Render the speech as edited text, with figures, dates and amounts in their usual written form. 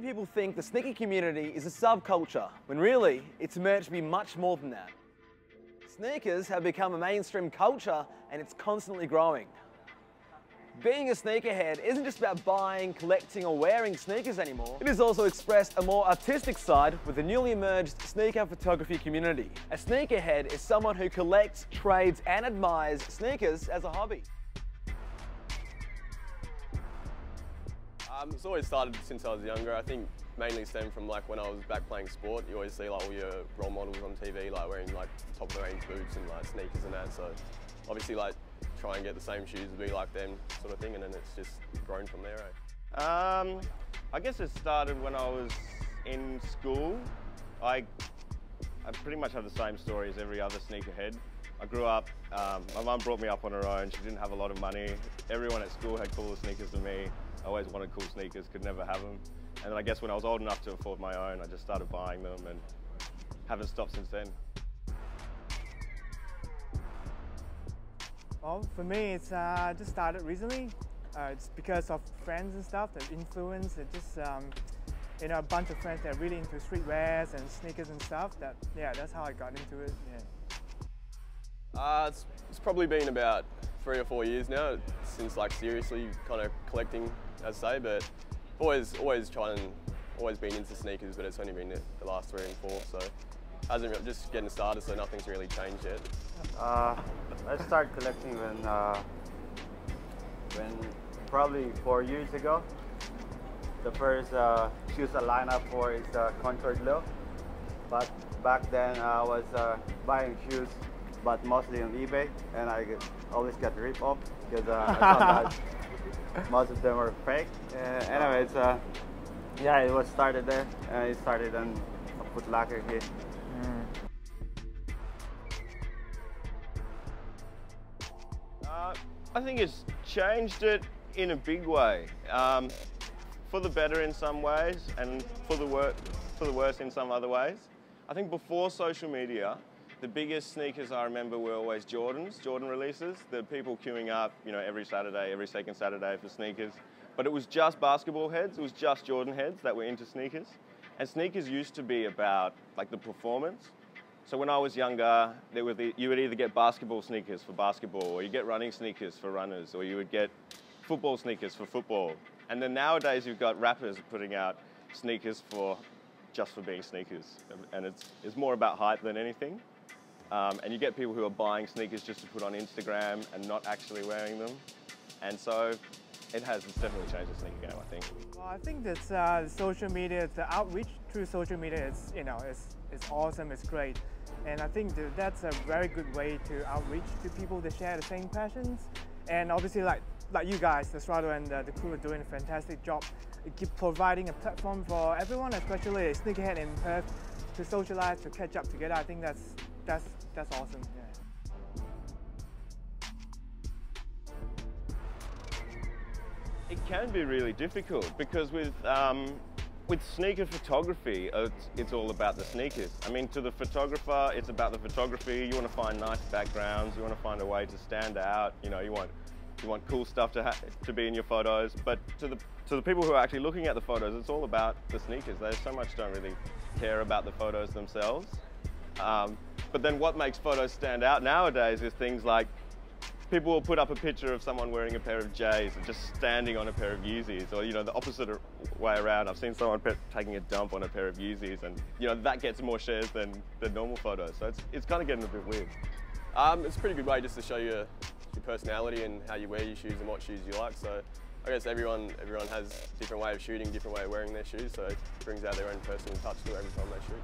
people think the sneaker community is a subculture, when really, it's emerged to be much more than that. Sneakers have become a mainstream culture and it's constantly growing. Being a sneakerhead isn't just about buying, collecting or wearing sneakers anymore. It has also expressed a more artistic side with the newly emerged sneaker photography community. A sneakerhead is someone who collects, trades and admires sneakers as a hobby. It's always started since I was younger. I think mainly stemmed from like when I was back playing sport. You always see like all your role models on TV like wearing like top of the range boots and like sneakers and that. So obviously like try and get the same shoes to be like them sort of thing, and then it's just grown from there. I guess it started when I was in school. I pretty much have the same story as every other sneakerhead. I grew up, my mum brought me up on her own. She didn't have a lot of money. Everyone at school had cooler sneakers than me. I always wanted cool sneakers, could never have them. And then I guess when I was old enough to afford my own, I just started buying them and haven't stopped since then. Well, for me, it's just started recently. It's because of friends and stuff, that influence. It just, you know, a bunch of friends that are really into streetwears and sneakers and stuff. That's how I got into it. Yeah. It's probably been about 3 or 4 years now since like seriously kind of collecting, I'd say. But always been into sneakers, but it's only been the last 3 and 4. So hasn't just getting started, so nothing's really changed yet. I started collecting when probably 4 years ago. The first shoes I lined up for is Contour Low. But back then I was buying shoes, but mostly on eBay, and I always got ripped off because I thought that most of them were fake. Anyways, yeah, it was started there. It started on a Foot Locker here. I think it's changed it in a big way, for the better in some ways and for the worse in some other ways. I think before social media, the biggest sneakers I remember were always Jordan releases. The people queuing up, you know, every Saturday, every second Saturday for sneakers. But it was just basketball heads, it was just Jordan heads that were into sneakers. And sneakers used to be about like the performance. So when I was younger, you would either get basketball sneakers for basketball, or you get running sneakers for runners, or you would get football sneakers for football. And then nowadays you've got rappers putting out sneakers just for being sneakers. And it's more about hype than anything. And you get people who are buying sneakers just to put on Instagram and not actually wearing them. And so it's definitely changed the sneaker game, I think. Well, I think that social media, the outreach through social media is, you know, it's awesome, it's great. And I think that's a very good way to outreach to people that share the same passions. And obviously like you guys, the Strato and the crew are doing a fantastic job. Keep providing a platform for everyone, especially a sneakerhead in Perth, to socialize, to catch up together. I think that's awesome. Yeah. It can be really difficult because with sneaker photography, it's all about the sneakers. I mean, to the photographer, it's about the photography. You want to find nice backgrounds. You want to find a way to stand out. You know, you want cool stuff to be in your photos. But to the people who are actually looking at the photos, it's all about the sneakers. They so much don't really care about the photos themselves. But then what makes photos stand out nowadays is things like people will put up a picture of someone wearing a pair of J's and just standing on a pair of Yeezys, or, you know, the opposite way around. I've seen someone taking a dump on a pair of Yeezys, and, you know, that gets more shares than the normal photos. So it's kind of getting a bit weird. It's a pretty good way just to show your personality and how you wear your shoes and what shoes you like. So I guess everyone has a different way of shooting, different way of wearing their shoes, so it brings out their own personal touch to it every time they shoot.